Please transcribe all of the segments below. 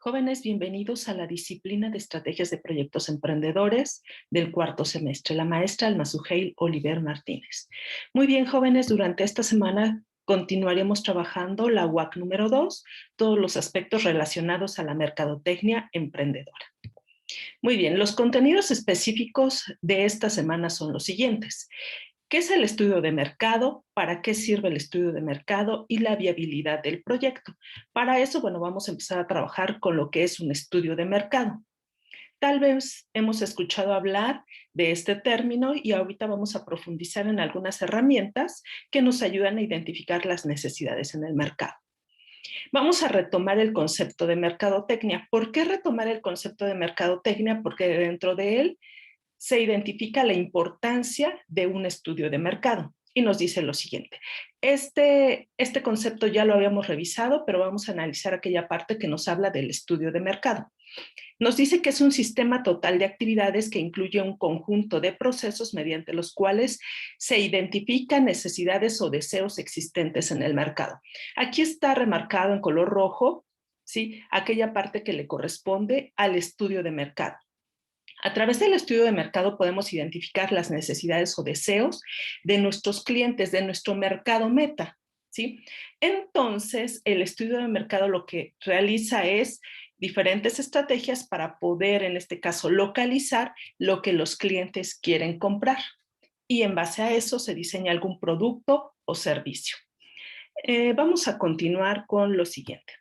Jóvenes, bienvenidos a la disciplina de Estrategias de Proyectos Emprendedores del cuarto semestre, la maestra Alma Suheil Oliver Martínez. Muy bien, jóvenes, durante esta semana continuaremos trabajando la UAC número 2, todos los aspectos relacionados a la mercadotecnia emprendedora. Muy bien, los contenidos específicos de esta semana son los siguientes. ¿Qué es el estudio de mercado? ¿Para qué sirve el estudio de mercado? Y la viabilidad del proyecto. Para eso, bueno, vamos a empezar a trabajar con lo que es un estudio de mercado. Tal vez hemos escuchado hablar de este término y ahorita vamos a profundizar en algunas herramientas que nos ayudan a identificar las necesidades en el mercado. Vamos a retomar el concepto de mercadotecnia. ¿Por qué retomar el concepto de mercadotecnia? Porque dentro de él se identifica la importancia de un estudio de mercado y nos dice lo siguiente. Este concepto ya lo habíamos revisado, pero vamos a analizar aquella parte que nos habla del estudio de mercado. Nos dice que es un sistema total de actividades que incluye un conjunto de procesos mediante los cuales se identifican necesidades o deseos existentes en el mercado. Aquí está remarcado en color rojo, ¿sí?, aquella parte que le corresponde al estudio de mercado. A través del estudio de mercado podemos identificar las necesidades o deseos de nuestros clientes, de nuestro mercado meta, ¿sí? Entonces, el estudio de mercado lo que realiza es diferentes estrategias para poder, en este caso, localizar lo que los clientes quieren comprar. Y en base a eso se diseña algún producto o servicio. Vamos a continuar con lo siguiente.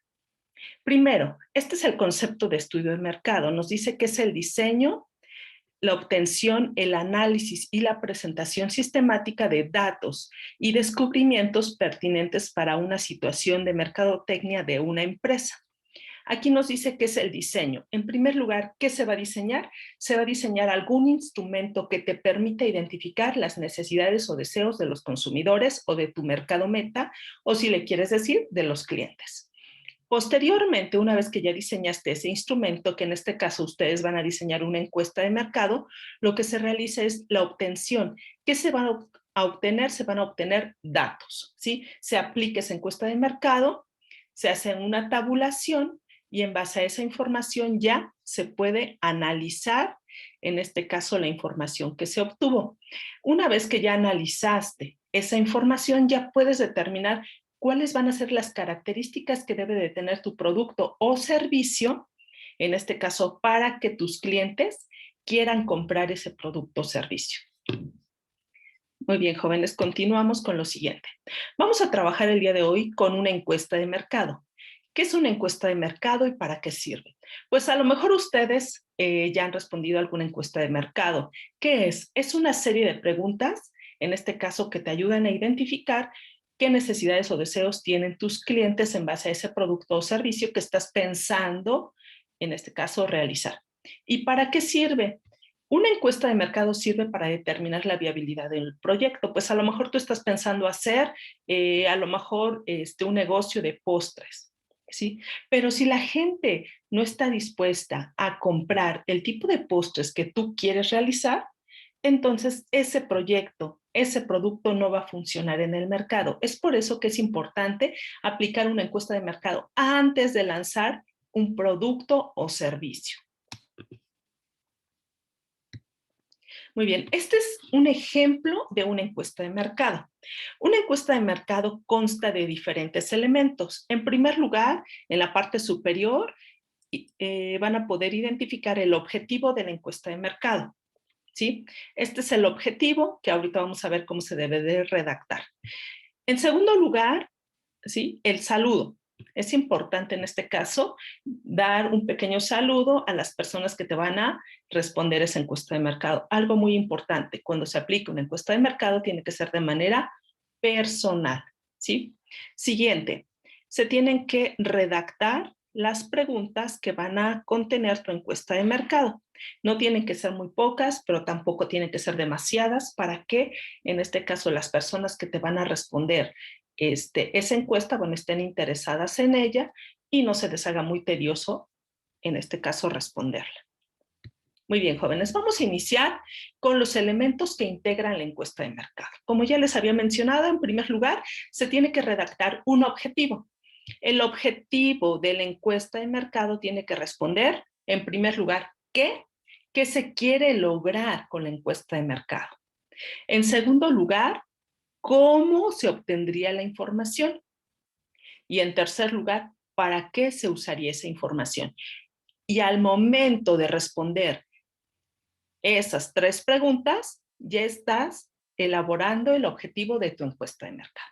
Primero, este es el concepto de estudio de mercado. Nos dice que es el diseño, la obtención, el análisis y la presentación sistemática de datos y descubrimientos pertinentes para una situación de mercadotecnia de una empresa. Aquí nos dice qué es el diseño. En primer lugar, ¿qué se va a diseñar? Se va a diseñar algún instrumento que te permita identificar las necesidades o deseos de los consumidores o de tu mercado meta, o si le quieres decir, de los clientes. Posteriormente, una vez que ya diseñaste ese instrumento, que en este caso ustedes van a diseñar una encuesta de mercado, lo que se realiza es la obtención. ¿Qué se van a obtener? Se van a obtener datos, ¿sí? Se aplica esa encuesta de mercado, se hace una tabulación y en base a esa información ya se puede analizar, en este caso, la información que se obtuvo. Una vez que ya analizaste esa información, ya puedes determinar cuáles van a ser las características que debe de tener tu producto o servicio, en este caso, para que tus clientes quieran comprar ese producto o servicio. Muy bien, jóvenes, continuamos con lo siguiente. Vamos a trabajar el día de hoy con una encuesta de mercado. ¿Qué es una encuesta de mercado y para qué sirve? Pues a lo mejor ustedes ya han respondido a alguna encuesta de mercado. ¿Qué es? Es una serie de preguntas, en este caso, que te ayudan a identificar qué necesidades o deseos tienen tus clientes en base a ese producto o servicio que estás pensando, en este caso, realizar. ¿Y para qué sirve? Una encuesta de mercado sirve para determinar la viabilidad del proyecto. Pues a lo mejor tú estás pensando hacer, a lo mejor, un negocio de postres, ¿sí? Pero si la gente no está dispuesta a comprar el tipo de postres que tú quieres realizar, entonces ese proyecto, ese producto no va a funcionar en el mercado. Es por eso que es importante aplicar una encuesta de mercado antes de lanzar un producto o servicio. Muy bien, este es un ejemplo de una encuesta de mercado. Una encuesta de mercado consta de diferentes elementos. En primer lugar, en la parte superior, van a poder identificar el objetivo de la encuesta de mercado, ¿sí? Este es el objetivo que ahorita vamos a ver cómo se debe de redactar. En segundo lugar, ¿sí?, el saludo. Es importante en este caso dar un pequeño saludo a las personas que te van a responder esa encuesta de mercado. Algo muy importante, cuando se aplica una encuesta de mercado tiene que ser de manera personal, ¿sí? Siguiente, se tienen que redactar las preguntas que van a contener tu encuesta de mercado. No tienen que ser muy pocas, pero tampoco tienen que ser demasiadas para que, en este caso, las personas que te van a responder esa encuesta, bueno, estén interesadas en ella y no se les haga muy tedioso, en este caso, responderla. Muy bien, jóvenes, vamos a iniciar con los elementos que integran la encuesta de mercado. Como ya les había mencionado, en primer lugar, se tiene que redactar un objetivo. El objetivo de la encuesta de mercado tiene que responder, en primer lugar, ¿qué? ¿Qué se quiere lograr con la encuesta de mercado? En segundo lugar, ¿cómo se obtendría la información? Y en tercer lugar, ¿para qué se usaría esa información? Y al momento de responder esas tres preguntas, ya estás elaborando el objetivo de tu encuesta de mercado.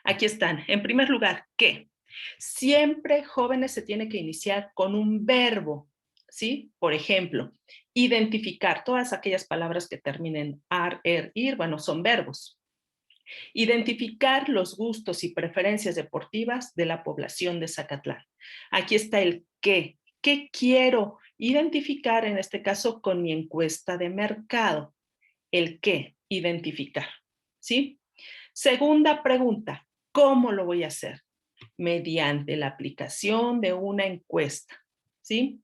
Aquí están. En primer lugar, ¿qué? Siempre, jóvenes, se tiene que iniciar con un verbo, ¿sí? Por ejemplo, identificar todas aquellas palabras que terminen ar, er, ir, bueno, son verbos. Identificar los gustos y preferencias deportivas de la población de Zacatlán. Aquí está el qué. ¿Qué quiero identificar en este caso con mi encuesta de mercado? El qué, identificar, ¿sí? Segunda pregunta, ¿cómo lo voy a hacer? Mediante la aplicación de una encuesta, ¿sí?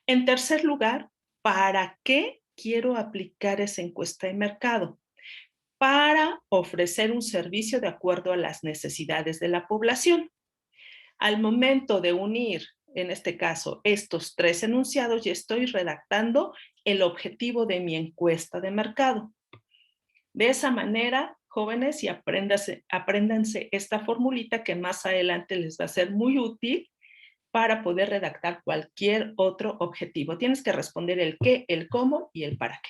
En tercer lugar, ¿para qué quiero aplicar esa encuesta de mercado? Para ofrecer un servicio de acuerdo a las necesidades de la población. Al momento de unir, en este caso, estos tres enunciados, ya estoy redactando el objetivo de mi encuesta de mercado. De esa manera, jóvenes, y apréndanse esta formulita que más adelante les va a ser muy útil para poder redactar cualquier otro objetivo. Tienes que responder el qué, el cómo y el para qué.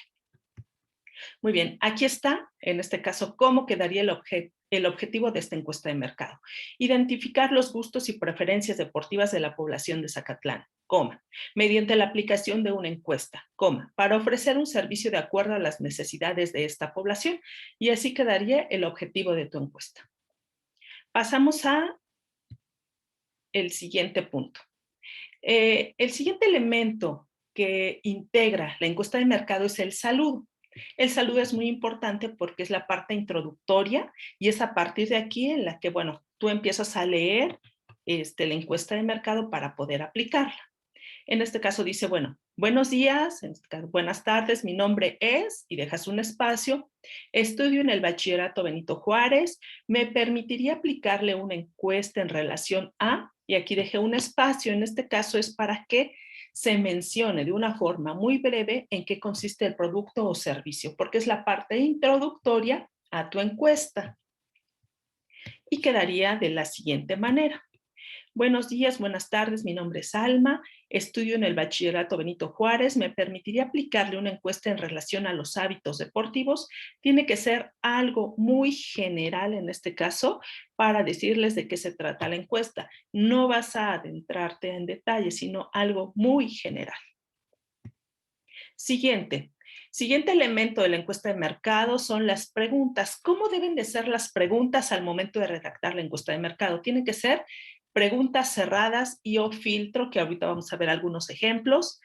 Muy bien, aquí está, en este caso, cómo quedaría el objetivo de esta encuesta de mercado. Identificar los gustos y preferencias deportivas de la población de Zacatlán, coma, mediante la aplicación de una encuesta, coma, para ofrecer un servicio de acuerdo a las necesidades de esta población, y así quedaría el objetivo de tu encuesta. Pasamos a el siguiente punto. El siguiente elemento que integra la encuesta de mercado es el saludo. El saludo es muy importante porque es la parte introductoria y es a partir de aquí en la que, bueno, tú empiezas a leer la encuesta de mercado para poder aplicarla. En este caso dice, bueno, buenos días, en este caso, buenas tardes, mi nombre es, y dejas un espacio, estudio en el Bachillerato Benito Juárez, me permitiría aplicarle una encuesta en relación a, y aquí dejé un espacio, en este caso es para que se mencione de una forma muy breve en qué consiste el producto o servicio, porque es la parte introductoria a tu encuesta. Y quedaría de la siguiente manera. Buenos días, buenas tardes, mi nombre es Alma, estudio en el Bachillerato Benito Juárez, me permitiría aplicarle una encuesta en relación a los hábitos deportivos. Tiene que ser algo muy general en este caso para decirles de qué se trata la encuesta. No vas a adentrarte en detalle, sino algo muy general. Siguiente elemento de la encuesta de mercado son las preguntas. ¿Cómo deben de ser las preguntas al momento de redactar la encuesta de mercado? Tienen que ser preguntas cerradas y o filtro, que ahorita vamos a ver algunos ejemplos.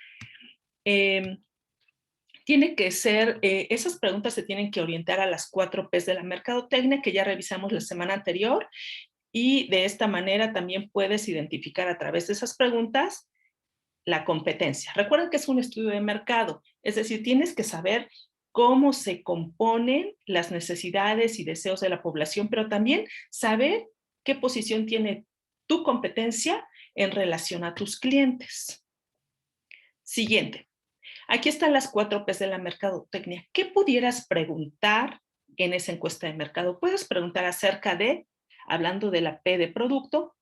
Tiene que ser, esas preguntas se tienen que orientar a las 4 P's de la mercadotecnia que ya revisamos la semana anterior, y de esta manera también puedes identificar a través de esas preguntas la competencia. Recuerden que es un estudio de mercado, es decir, tienes que saber cómo se componen las necesidades y deseos de la población, pero también saber qué posición tiene tu competencia en relación a tus clientes. Siguiente. Aquí están las 4 P's de la mercadotecnia. ¿Qué pudieras preguntar en esa encuesta de mercado? Puedes preguntar acerca de, hablando de la P de producto,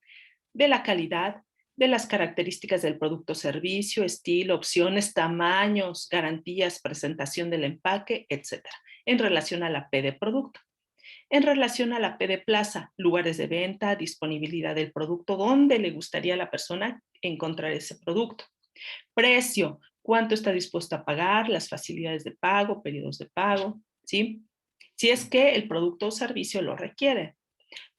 de la calidad, de las características del producto o servicio, estilo, opciones, tamaños, garantías, presentación del empaque, etcétera, en relación a la P de producto. En relación a la P de plaza, lugares de venta, disponibilidad del producto, dónde le gustaría a la persona encontrar ese producto. Precio, cuánto está dispuesto a pagar, las facilidades de pago, periodos de pago, ¿sí? Si es que el producto o servicio lo requiere.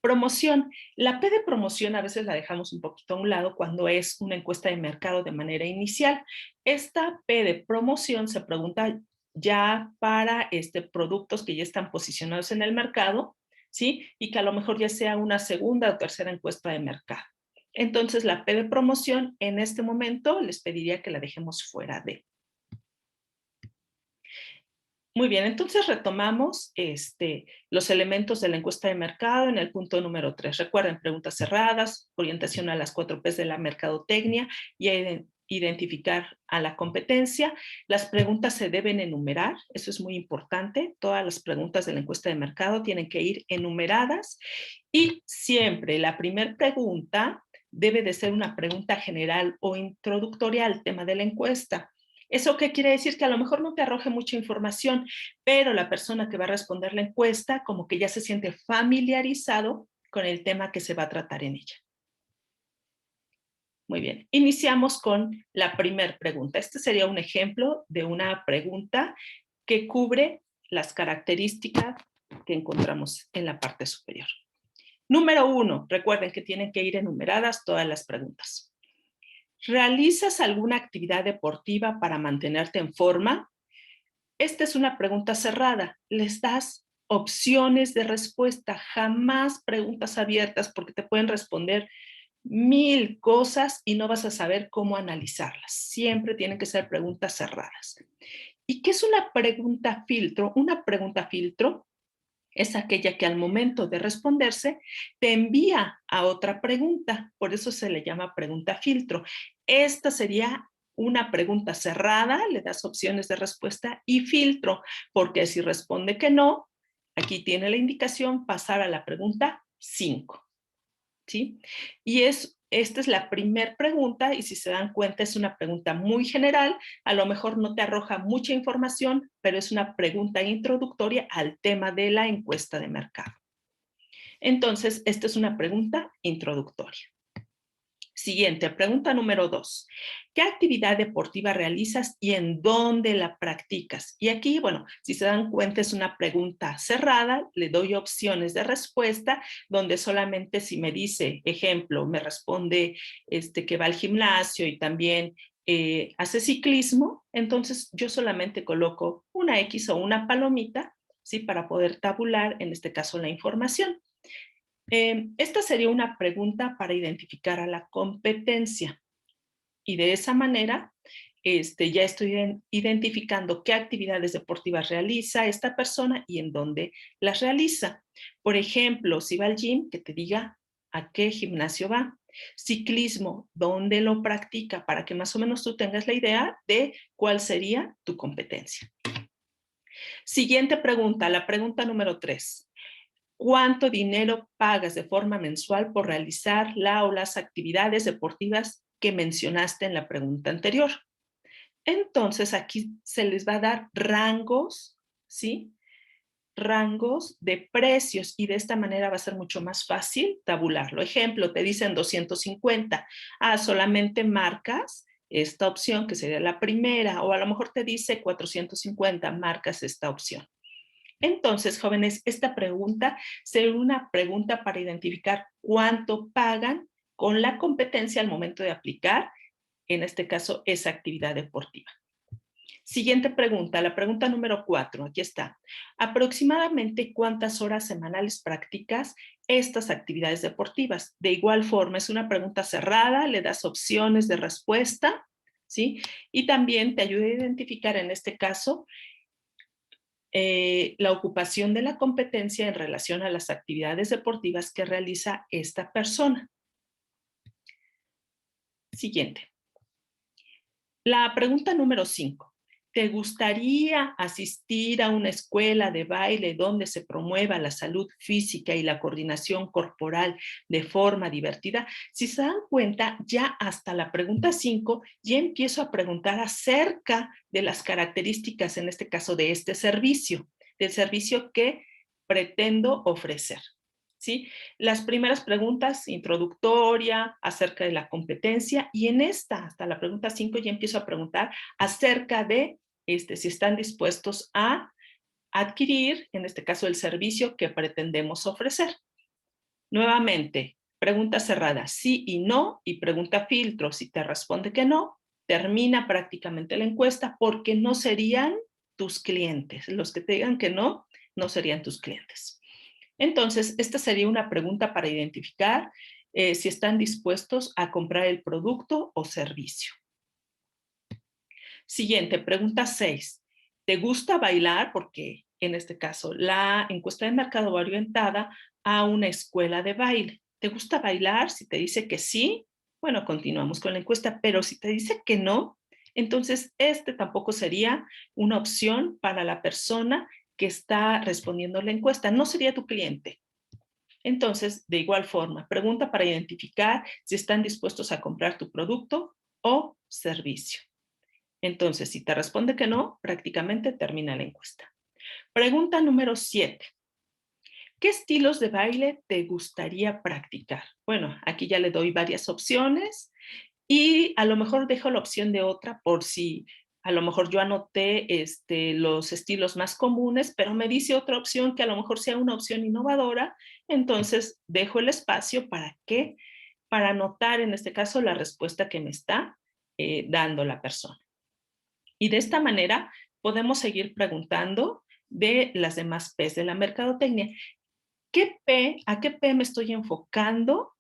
Promoción. La P de promoción a veces la dejamos un poquito a un lado cuando es una encuesta de mercado de manera inicial. Esta P de promoción se pregunta ya para productos que ya están posicionados en el mercado, ¿sí? Y que a lo mejor ya sea una segunda o tercera encuesta de mercado. Entonces, la P de promoción en este momento les pediría que la dejemos fuera de. Muy bien, entonces retomamos los elementos de la encuesta de mercado en el punto número 3. Recuerden, preguntas cerradas, orientación a las 4 P's de la mercadotecnia y identificar a la competencia. Las preguntas se deben enumerar, eso es muy importante. Todas las preguntas de la encuesta de mercado tienen que ir enumeradas y siempre la primera pregunta debe de ser una pregunta general o introductoria al tema de la encuesta. ¿Eso qué quiere decir? Que a lo mejor no te arroje mucha información, pero la persona que va a responder la encuesta como que ya se siente familiarizado con el tema que se va a tratar en ella. Muy bien, iniciamos con la primera pregunta. Este sería un ejemplo de una pregunta que cubre las características que encontramos en la parte superior. Número 1, recuerden que tienen que ir enumeradas todas las preguntas. ¿Realizas alguna actividad deportiva para mantenerte en forma? Esta es una pregunta cerrada. Les das opciones de respuesta, jamás preguntas abiertas porque te pueden responder 1000 cosas y no vas a saber cómo analizarlas. Siempre tienen que ser preguntas cerradas. ¿Y qué es una pregunta filtro? Una pregunta filtro es aquella que al momento de responderse te envía a otra pregunta. Por eso se le llama pregunta filtro. Esta sería una pregunta cerrada, le das opciones de respuesta y filtro, porque si responde que no, aquí tiene la indicación pasar a la pregunta 5. ¿Sí? Y esta es la primera pregunta y si se dan cuenta es una pregunta muy general, a lo mejor no te arroja mucha información, pero es una pregunta introductoria al tema de la encuesta de mercado. Entonces, esta es una pregunta introductoria. Siguiente, pregunta número 2. ¿Qué actividad deportiva realizas y en dónde la practicas? Y aquí, bueno, si se dan cuenta es una pregunta cerrada, le doy opciones de respuesta, donde solamente si me dice, ejemplo, me responde que va al gimnasio y también hace ciclismo, entonces yo solamente coloco una X o una palomita, ¿sí? Para poder tabular, en este caso, la información. Esta sería una pregunta para identificar a la competencia y de esa manera ya estoy identificando qué actividades deportivas realiza esta persona y en dónde las realiza. Por ejemplo, si va al gym, que te diga a qué gimnasio va. Ciclismo, dónde lo practica, para que más o menos tú tengas la idea de cuál sería tu competencia. Siguiente pregunta, la pregunta número 3. ¿Cuánto dinero pagas de forma mensual por realizar la o las actividades deportivas que mencionaste en la pregunta anterior? Entonces, aquí se les va a dar rangos, ¿sí? Rangos de precios y de esta manera va a ser mucho más fácil tabularlo. Ejemplo, te dicen 250. Solamente marcas esta opción que sería la primera o a lo mejor te dice 450, marcas esta opción. Entonces, jóvenes, esta pregunta será una pregunta para identificar cuánto pagan con la competencia al momento de aplicar, en este caso, esa actividad deportiva. Siguiente pregunta, la pregunta número 4, aquí está. ¿Aproximadamente cuántas horas semanales practicas estas actividades deportivas? De igual forma, es una pregunta cerrada, le das opciones de respuesta, ¿sí? Y también te ayuda a identificar, en este caso, la ocupación de la competencia en relación a las actividades deportivas que realiza esta persona. Siguiente. La pregunta número 5. ¿Te gustaría asistir a una escuela de baile donde se promueva la salud física y la coordinación corporal de forma divertida? Si se dan cuenta, ya hasta la pregunta 5 ya empiezo a preguntar acerca de las características, en este caso, de este servicio, del servicio que pretendo ofrecer. ¿Sí? Las primeras preguntas, introductoria, acerca de la competencia, y en esta, hasta la pregunta 5, ya empiezo a preguntar acerca de si están dispuestos a adquirir, en este caso, el servicio que pretendemos ofrecer. Nuevamente, pregunta cerrada, sí y no, y pregunta filtro, si te responde que no, termina prácticamente la encuesta porque no serían tus clientes. Los que te digan que no, no serían tus clientes. Entonces, esta sería una pregunta para identificar si están dispuestos a comprar el producto o servicio. Siguiente, pregunta 6. ¿Te gusta bailar? Porque en este caso la encuesta de mercado va orientada a una escuela de baile. ¿Te gusta bailar? Si te dice que sí, bueno, continuamos con la encuesta, pero si te dice que no, entonces este tampoco sería una opción para la persona que está respondiendo la encuesta. No sería tu cliente. Entonces, de igual forma, pregunta para identificar si están dispuestos a comprar tu producto o servicio. Entonces, si te responde que no, prácticamente termina la encuesta. Pregunta número 7. ¿Qué estilos de baile te gustaría practicar? Bueno, aquí ya le doy varias opciones y a lo mejor dejo la opción de otra por si a lo mejor yo anoté los estilos más comunes, pero me dice otra opción que a lo mejor sea una opción innovadora, entonces dejo el espacio para qué, para anotar en este caso la respuesta que me está dando la persona. Y de esta manera podemos seguir preguntando de las demás P's de la mercadotecnia. ¿A qué P me estoy enfocando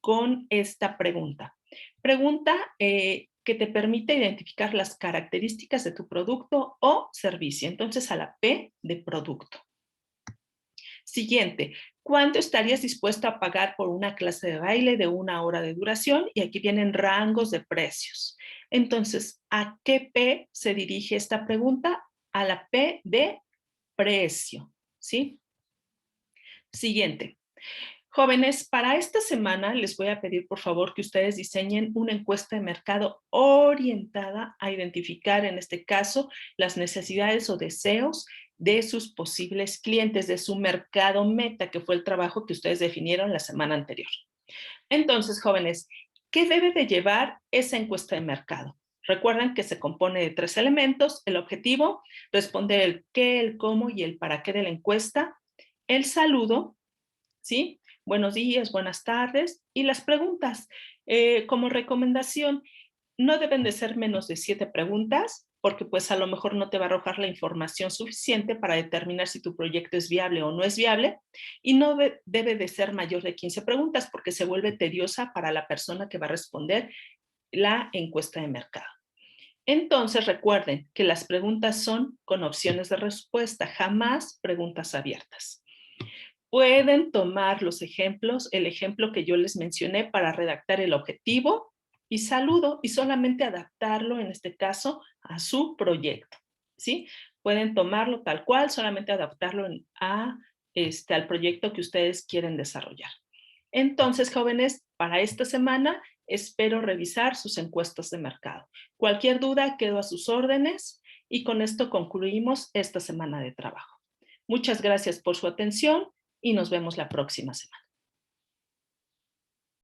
con esta pregunta? Pregunta que te permite identificar las características de tu producto o servicio. Entonces, a la P de producto. Siguiente, ¿cuánto estarías dispuesto a pagar por una clase de baile de 1 hora de duración? Y aquí vienen rangos de precios. Entonces, ¿a qué P se dirige esta pregunta? A la P de precio, ¿sí? Siguiente. Jóvenes, para esta semana les voy a pedir por favor que ustedes diseñen una encuesta de mercado orientada a identificar en este caso las necesidades o deseos de sus posibles clientes, de su mercado meta, que fue el trabajo que ustedes definieron la semana anterior. Entonces, jóvenes, ¿qué debe de llevar esa encuesta de mercado? Recuerden que se compone de 3 elementos: el objetivo, responder el qué, el cómo y el para qué de la encuesta, el saludo, ¿sí? Buenos días, buenas tardes y las preguntas. Como recomendación, no deben de ser menos de 7 preguntas, porque pues a lo mejor no te va a arrojar la información suficiente para determinar si tu proyecto es viable o no es viable, y no debe de ser mayor de 15 preguntas porque se vuelve tediosa para la persona que va a responder la encuesta de mercado. Entonces recuerden que las preguntas son con opciones de respuesta, jamás preguntas abiertas. Pueden tomar los ejemplos, el ejemplo que yo les mencioné para redactar el objetivo y saludo y solamente adaptarlo en este caso a su proyecto, ¿sí? Pueden tomarlo tal cual, solamente adaptarlo al proyecto que ustedes quieren desarrollar. Entonces, jóvenes, para esta semana espero revisar sus encuestas de mercado. Cualquier duda, quedo a sus órdenes y con esto concluimos esta semana de trabajo. Muchas gracias por su atención y nos vemos la próxima semana.